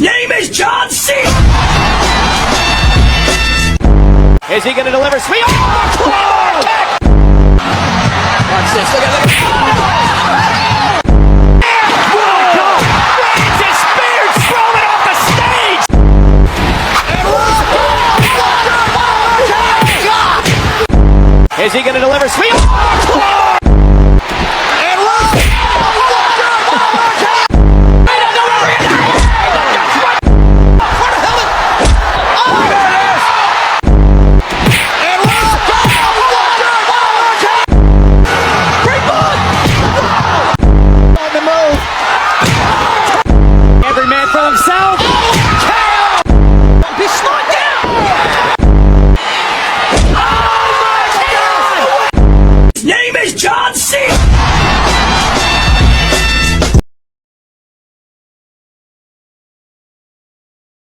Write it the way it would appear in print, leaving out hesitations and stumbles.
His name is John Cenah! Is he going to deliver? Sweet! Oh, Claymore kick! Watch this, look at this. Reigns is speared, thrown off the stage! Is he going to deliver? Sweet! Oh,